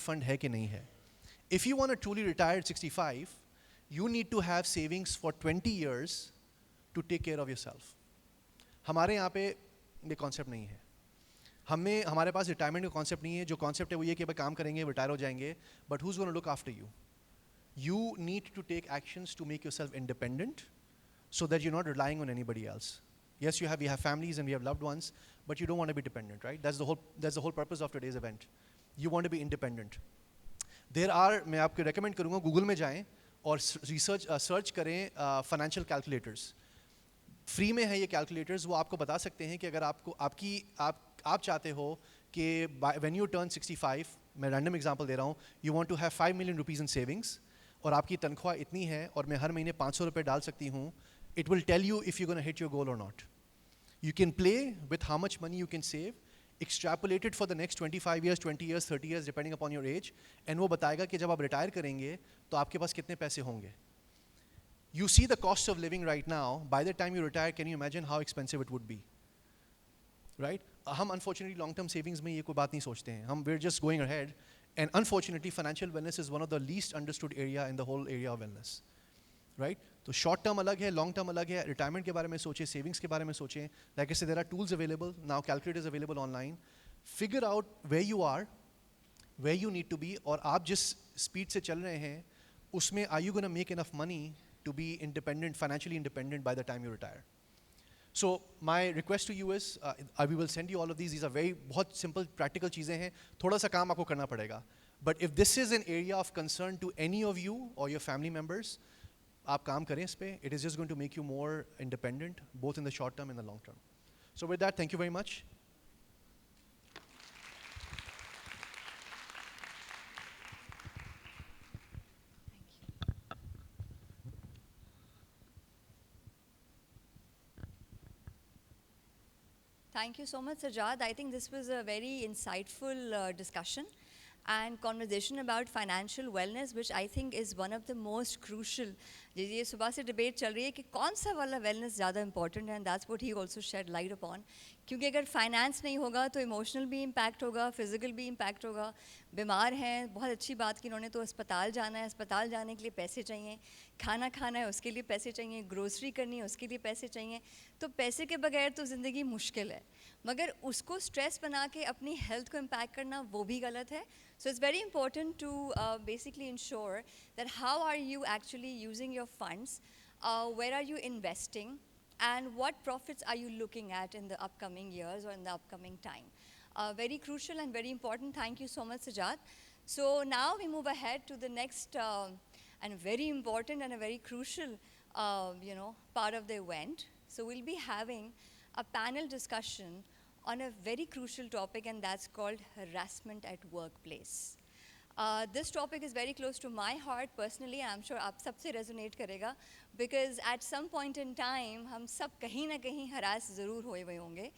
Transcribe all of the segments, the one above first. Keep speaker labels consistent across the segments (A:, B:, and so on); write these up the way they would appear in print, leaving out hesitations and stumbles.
A: Fund है कि नहीं है. If you want to truly retire at 65, you need to have savings for 20 years to take care of yourself. हमारे यहाँ पे ये कॉन्सेप्ट नहीं है. हमारे पास रिटायरमेंट का कॉन्सेप्ट नहीं है. जो कॉन्सेप्ट है वो ये कि भाई काम करेंगे, रिटायर हो जाएंगे, but who's going to look after you? You need to take actions to make yourself independent so that you're not relying on anybody else. Yes, we have families and we have loved ones, but you don't want to be dependent, right? That's the whole purpose of today's event. You want to be independent. मैं आपको recommend करूँगा Google में जाएं और search करें financial calculators. Free में है ये कैलकुलेटर्स. वो आपको बता सकते हैं कि अगर आप चाहते हो कि when you turn 65, मैं रैंडम एग्जांपल दे रहा हूँ, you want to have 5 million rupees in savings और आपकी तनख्वाह इतनी है और मैं हर महीने 500 रुपये डाल सकती हूँ, it will tell you if you're going to hit your goal or not. You can play with how much money you can save, extrapolate it for the next 25 years, 20 years, 30 years depending upon your age, and वो बताएगा कि जब आप retire करेंगे तो आपके पास कितने पैसे होंगे. You see the cost of living right now. By the time you retire, can you imagine how expensive it would be? Right? हम unfortunately long-term savings में ये कोई बात नहीं सोचते हैं. We're just going ahead, and unfortunately financial wellness is one of the least understood area in the whole area of wellness. Right? तो short term अलग है, long term अलग है. Retirement के बारे में सोचें, savings के बारे में सोचें. Like I said, there are tools available now, calculators available online. Figure out where you are, where you need to be, और आप जिस speed से चल रहे हैं, उसमें are you going to make enough money to be independent, financially independent by the time you retire? So my request to you is, we will send you all of these. These are बहुत simple, practical चीज़ें हैं. थोड़ा सा काम आपको करना पड़ेगा. But if this is an area of concern to any of you or your family members, आप काम करें इस पे. It is just going to make you more independent, both in the short term and the long term. So with that, thank you very much.
B: Thank you so much, Sajad. I think this was a very insightful discussion and conversation about financial wellness, which I think is one of the most crucial. ये सुबह से debate चल रही है कि कौन सा वाला wellness ज़्यादा important है, and that's what he also shed light upon. क्योंकि अगर finance नहीं होगा तो emotional भी impact होगा, physical भी impact होगा. बीमार हैं, बहुत अच्छी बात कि उन्होंने तो अस्पताल जाना है, अस्पताल जाने के लिए पैसे चाहिए, खाना खाना है उसके लिए पैसे चाहिए, ग्रोसरी करनी है उसके लिए पैसे चाहिए. तो पैसे के बगैर तो ज़िंदगी मुश्किल है, मगर उसको स्ट्रेस बना के अपनी हेल्थ को इम्पैक्ट करना वो भी गलत है. So it's very important to basically ensure that how are you actually using your funds, where are you investing, and what profits are you looking at in the upcoming years or in the upcoming time. Very crucial and very important. Thank you so much, Sajad. So now we move ahead to the next and very important and a very crucial part of the event. So we'll be having a panel discussion on a very crucial topic, and that's called harassment at workplace. This topic is very close to my heart personally. I'm sure आप सबसे resonate करेगा, because at some point in time हम सब कहीं ना कहीं harass ज़रूर हुए होंगे.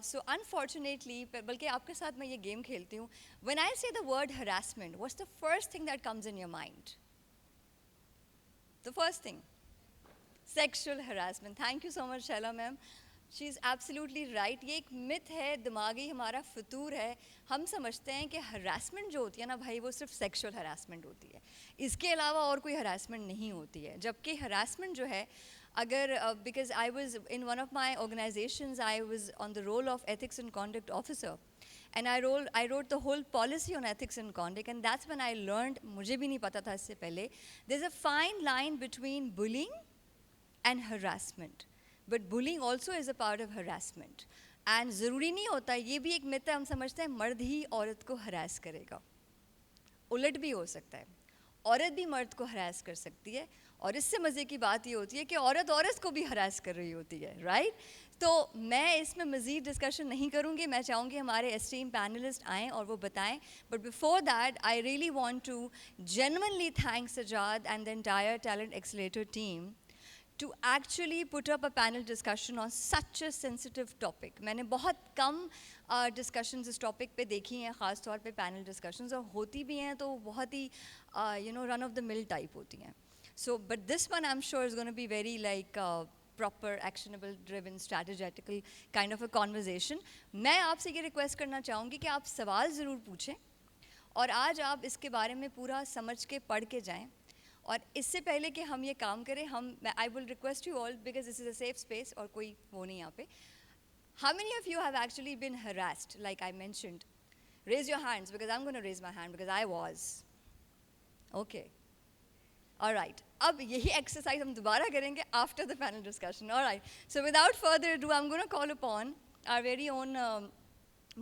B: So unfortunately, बल्कि आपके साथ मैं ये game खेलती हूँ. When I say the word harassment, what's the first thing that comes in your mind? The first thing, sexual harassment. Thank you so much, Shaila ma'am. She's absolutely right. ये एक myth है, दिमागी हमारा फितूर है. हम समझते हैं कि harassment जो होती है ना भाई, वो सिर्फ sexual harassment होती है, इसके अलावा और कोई harassment नहीं होती है. जबकि harassment जो है, अगर because I was in one of my organizations, I was on the role of ethics and conduct officer, and I wrote the whole policy on ethics and conduct, and that's when I learned, मुझे भी नहीं पता था इससे पहले, there's a fine line between bullying and harassment. But bullying also is a part of harassment. And ज़रूरी नहीं होता, ये भी एक मिथ है, हम समझते हैं मर्द ही औरत को harass करेगा. उलट भी हो सकता है, औरत भी मर्द को harass कर सकती है, और इससे मज़े की बात ये होती है कि औरत औरत को भी harass कर रही होती है, right? तो मैं इसमें मज़ीद डिस्कशन नहीं करूँगी. मैं चाहूँगी हमारे esteemed panelists आएँ और वो बताएं. But before that, I really want to genuinely thank Sajad and the entire Talent Accelerator team to actually put up a panel discussion on such a sensitive topic. मैंने बहुत कम discussions इस topic पे देखी हैं, ख़ास तौर पे panel discussions, और होती भी हैं तो बहुत ही run of the mill type होती हैं. So, but this one I'm sure is going to be very like proper, actionable, driven, strategical kind of a conversation. मैं आपसे ये request करना चाहूँगी कि आप सवाल ज़रूर पूछें, और आज आप इसके बारे में पूरा समझ के पढ़ के जाएं और इससे पहले कि हम ये काम करें I will request you all because this is a safe space और कोई वो नहीं यहाँ पे how many of you have actually been harassed like I mentioned raise your hands because I'm going to raise my hand because I was okay all right अब यही exercise हम दोबारा करेंगे after the panel discussion all right so without further ado I'm going to call upon our very own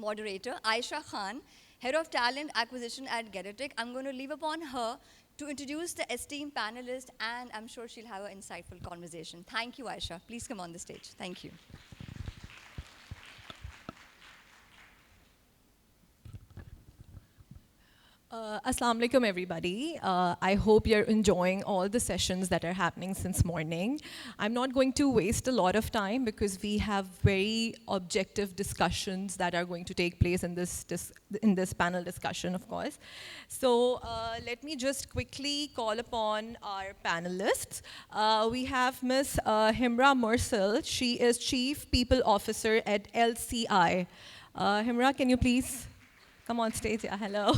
B: moderator Aisha Khan, Head of Talent Acquisition at Getatic. I'm going to leave upon her to introduce the esteemed panelist, and I'm sure she'll have an insightful conversation. Thank you, Aisha. Please come on the stage. Thank you.
C: Assalamu alaikum, everybody. I hope you're enjoying all the sessions that are happening since morning. I'm not going to waste a lot of time because we have very objective discussions that are going to take place in this panel discussion, of course. So let me just quickly call upon our panelists. We have Ms. Himra Mursal. She is Chief People Officer at LCI. Himra, can you please come on stage? Yeah, hello.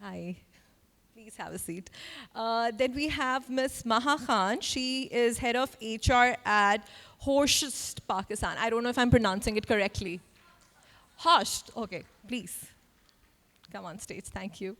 C: Hi. Please have a seat. Then we have Ms. Maha Khan. She is head of HR at Horsht, Pakistan. I don't know if I'm pronouncing it correctly. Horsht. Okay, please. Come on stage. Thank you.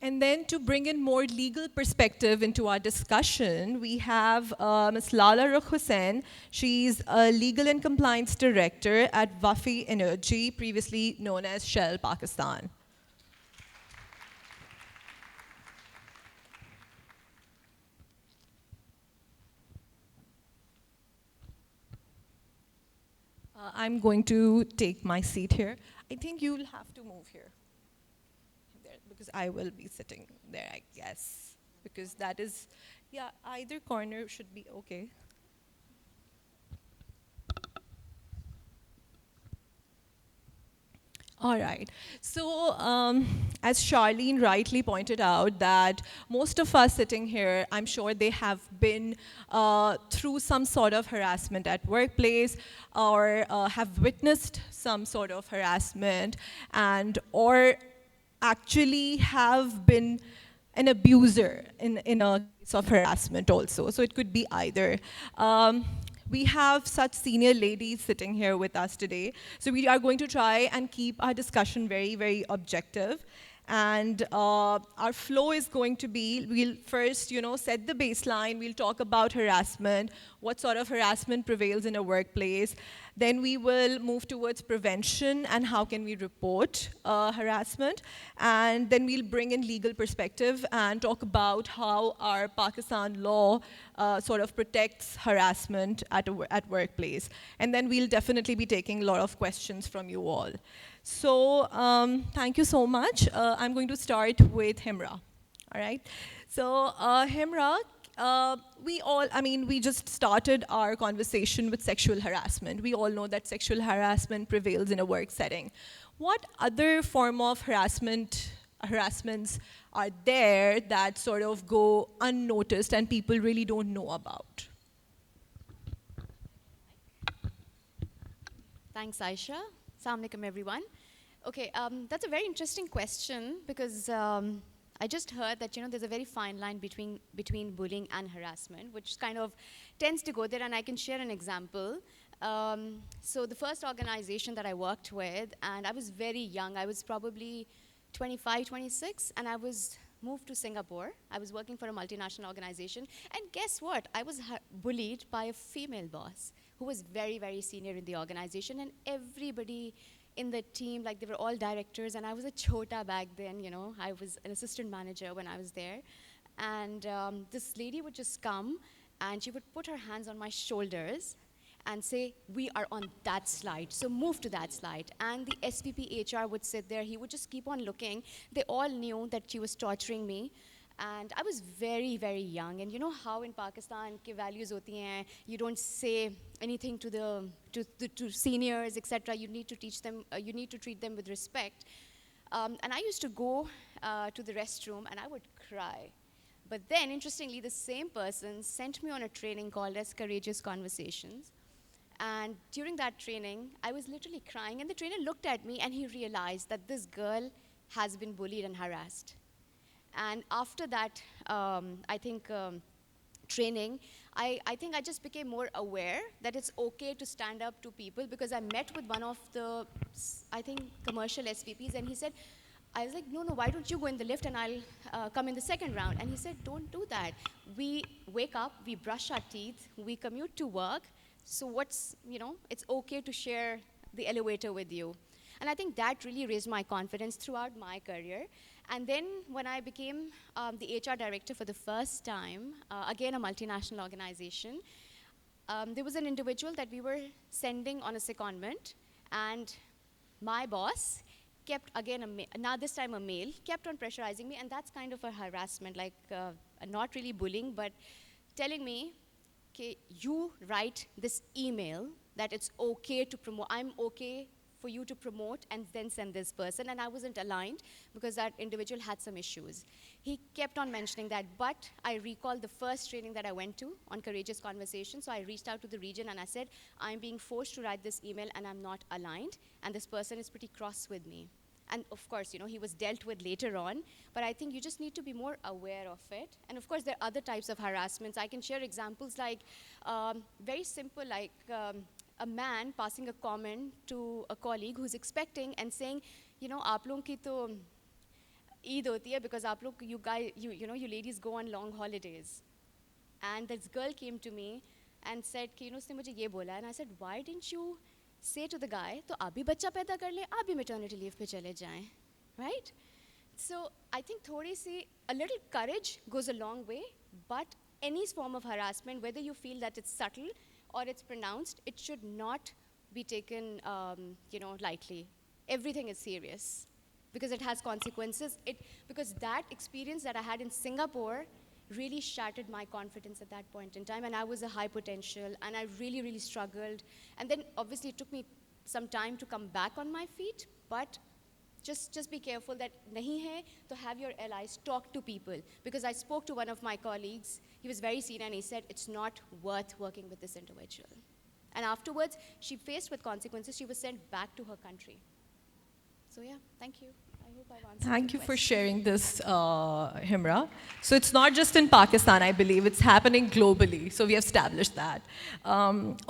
C: And then to bring in more legal perspective into our discussion, we have Ms. Lala Rukh Hussain. She's a legal and compliance director at Wafi Energy, previously known as Shell Pakistan. I'm going to take my seat here. I think you'll have to move here. Because I will be sitting there, I guess. Because that is, yeah, either corner should be okay. All right. So as Charlene rightly pointed out, that most of us sitting here, I'm sure they have been through some sort of harassment at workplace or have witnessed some sort of harassment and or actually have been an abuser in a case of harassment also. So it could be either. We have such senior ladies sitting here with us today. So we are going to try and keep our discussion very, very objective. And our flow is going to be, we'll first, set the baseline. We'll talk about harassment, what sort of harassment prevails in a workplace. Then we will move towards prevention and how can we report harassment. And then we'll bring in legal perspective and talk about how our Pakistan law sort of protects harassment at workplace. And then we'll definitely be taking a lot of questions from you all. So thank you so much. I'm going to start with Himra, all right? So Himra, we just started our conversation with sexual harassment. We all know that sexual harassment prevails in a work setting. What other form of harassments are there that sort of go unnoticed and people really don't know about?
D: Thanks, Aisha. Assalamu alaikum, everyone. Okay, that's a very interesting question because I just heard that there's a very fine line between bullying and harassment, which kind of tends to go there, and I can share an example. So the first organization that I worked with, and I was very young, I was probably 25, 26, and I was moved to Singapore. I was working for a multinational organization, and guess what? I was bullied by a female boss who was very, very senior in the organization, and everybody in the team, like they were all directors, and I was a chota back then, I was an assistant manager when I was there. And this lady would just come, and she would put her hands on my shoulders and say, we are on that slide, so move to that slide. And the SVP HR would sit there, he would just keep on looking. They all knew that she was torturing me. And I was very, very young. And you know how in Pakistan ke values hoti hain, you don't say anything to to seniors, etc. You need to teach them, you need to treat them with respect. And I used to go to the restroom and I would cry. But then, interestingly, the same person sent me on a training called as Courageous Conversations. And during that training, I was literally crying. And the trainer looked at me and he realized that this girl has been bullied and harassed. And after that, I think, training, I think I just became more aware that it's okay to stand up to people, because I met with one of the, I think, commercial SVPs, and he said, I was like, no, why don't you go in the lift and I'll come in the second round? And he said, don't do that. We wake up, we brush our teeth, we commute to work, so what's, it's okay to share the elevator with you. And I think that really raised my confidence throughout my career. And then when I became the HR director for the first time, again a multinational organization, there was an individual that we were sending on a secondment, and my boss kept, again, now this time a male, kept on pressurizing me, and that's kind of a harassment, like not really bullying, but telling me, okay, you write this email that it's okay to promote, I'm okay for you to promote and then send this person, and I wasn't aligned because that individual had some issues. He kept on mentioning that, but I recalled the first training that I went to on Courageous Conversations, so I reached out to the region and I said, I'm being forced to write this email and I'm not aligned, and this person is pretty cross with me. And of course, he was dealt with later on, but I think you just need to be more aware of it. And of course, there are other types of harassments. I can share examples like, very simple, like a man passing a comment to a colleague who's expecting and saying, aap log ki to Eid hoti hai because aap log, you guys, you ladies go on long holidays. And this girl came to me and said, usne mujhe ye bola. And I said, why didn't you say to the guy, to aap bhi bachcha paida kar le, aap bhi maternity leave pe chale jaएं, right? So I think a little courage goes a long way, but any form of harassment, whether you feel that it's subtle or it's pronounced, it should not be taken, lightly. Everything is serious because it has consequences. Because that experience that I had in Singapore really shattered my confidence at that point in time, and I was a high potential, and I really, really struggled. And then obviously it took me some time to come back on my feet, but just be careful that nahi hai, to have your allies talk to people. Because I spoke to one of my colleagues, he was very senior, and he said, it's not worth working with this individual. And afterwards, she faced with consequences, she was sent back to her country. So yeah, thank you. I hope I've answered
C: Thank
D: your
C: you for
D: question.
C: sharing this, Himra. So it's not just in Pakistan, I believe. It's happening globally. So we have established that.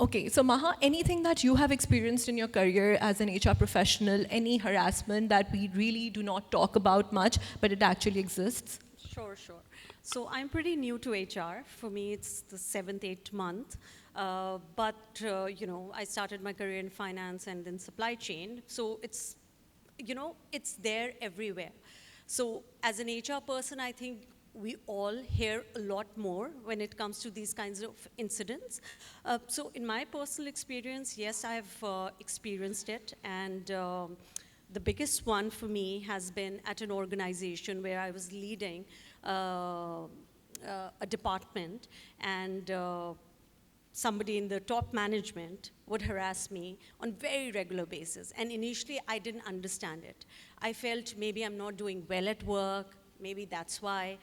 C: Okay, so Maha, anything that you have experienced in your career as an HR professional, any harassment that we really do not talk about much, but it actually exists?
E: Sure. So I'm pretty new to HR. For me, it's the 7th, 8th month. But I started my career in finance and then supply chain. So it's there everywhere. So as an HR person, I think we all hear a lot more when it comes to these kinds of incidents. So in my personal experience, yes, I've experienced it. And the biggest one for me has been at an organization where I was leading a department, and somebody in the top management would harass me on very regular basis. And initially, I didn't understand it. I felt maybe I'm not doing well at work, maybe that's why.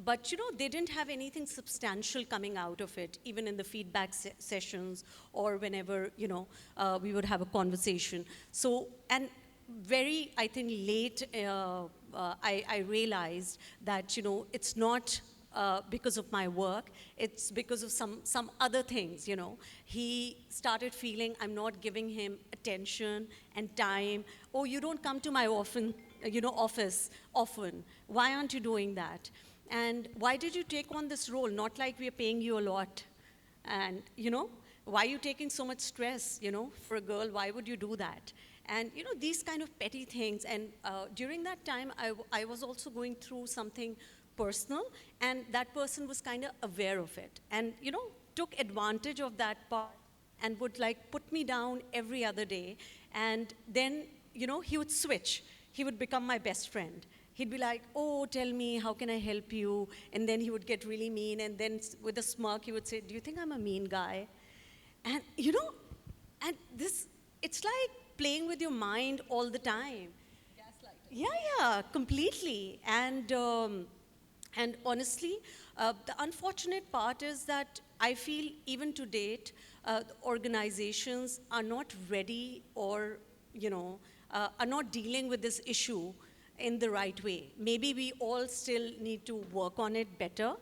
E: But they didn't have anything substantial coming out of it, even in the feedback sessions or whenever, we would have a conversation. So, and very, I think, late, I realized that, it's not because of my work, it's because of some other things, He started feeling I'm not giving him attention and time. Oh, you don't come to my office often. Why aren't you doing that? And why did you take on this role? Not like we're paying you a lot. And, why are you taking so much stress, for a girl? Why would you do that? And, these kind of petty things. And during that time, I was also going through something personal, and that person was kind of aware of it and, took advantage of that part and would put me down every other day. And then, he would switch. He would become my best friend. He'd be like, oh, tell me, how can I help you? And then he would get really mean, and then with a smirk, he would say, do you think I'm a mean guy? And, and this, it's like playing with your mind all the time. Yeah, yeah, completely. And honestly, the unfortunate part is that I feel even to date, the organizations are not ready or, are not dealing with this issue in the right way. Maybe we all still need to work on it better,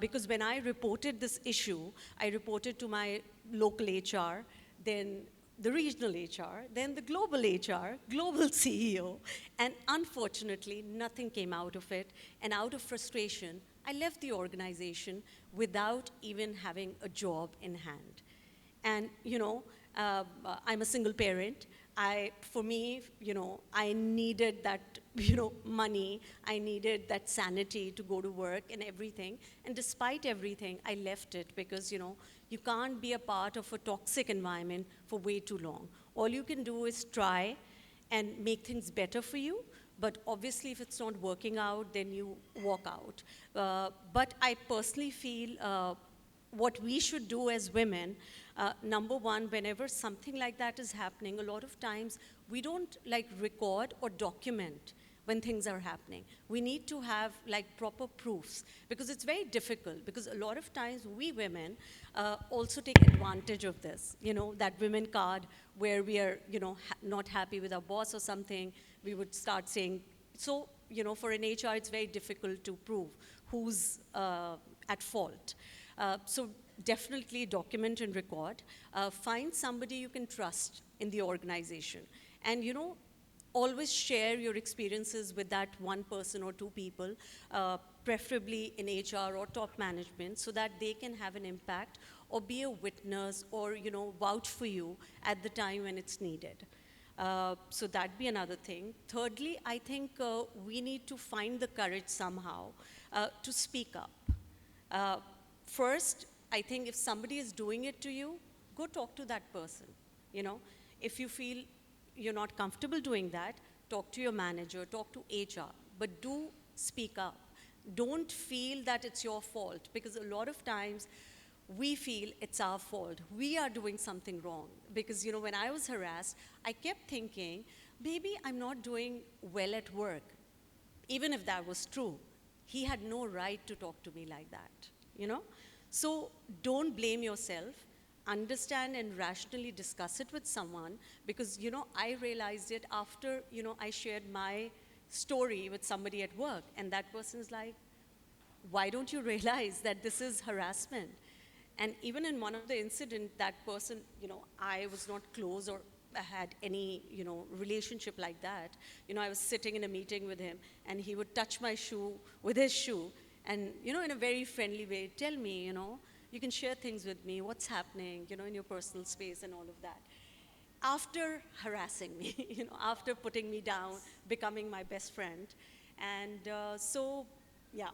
E: because when I reported this issue, I reported to my local HR, then the regional HR, then the global HR, global CEO, and unfortunately, nothing came out of it. And out of frustration, I left the organization without even having a job in hand. And, I'm a single parent. For me, I needed that, money. I needed that sanity to go to work and everything. And despite everything, I left it because, you can't be a part of a toxic environment for way too long. All you can do is try and make things better for you. But obviously, if it's not working out, then you walk out. But I personally feel what we should do as women, number one, whenever something like that is happening, a lot of times we don't record or document when things are happening. We need to have proper proofs, because it's very difficult, because a lot of times we women also take advantage of this, that women card where we are, not happy with our boss or something, we would start saying, so, for an HR, it's very difficult to prove who's at fault. So definitely document and record. Find somebody you can trust in the organization. And, always share your experiences with that one person or two people, preferably in HR or top management, so that they can have an impact or be a witness or, vouch for you at the time when it's needed. So that'd be another thing. Thirdly, I think we need to find the courage somehow to speak up. First, I think if somebody is doing it to you, go talk to that person. If you feel you're not comfortable doing that, talk to your manager, talk to HR, but do speak up. Don't feel that it's your fault, because a lot of times we feel it's our fault. We are doing something wrong. Because, when I was harassed, I kept thinking, maybe I'm not doing well at work. Even if that was true, he had no right to talk to me like that, So don't blame yourself. Understand and rationally discuss it with someone, because, I realized it after, I shared my story with somebody at work, and that person's like, why don't you realize that this is harassment? And even in one of the incidents, that person, I was not close or had any, relationship like that. I was sitting in a meeting with him, and he would touch my shoe with his shoe, and, in a very friendly way, tell me, you can share things with me, what's happening, in your personal space and all of that. After harassing me, after putting me down, becoming my best friend. And so, yeah,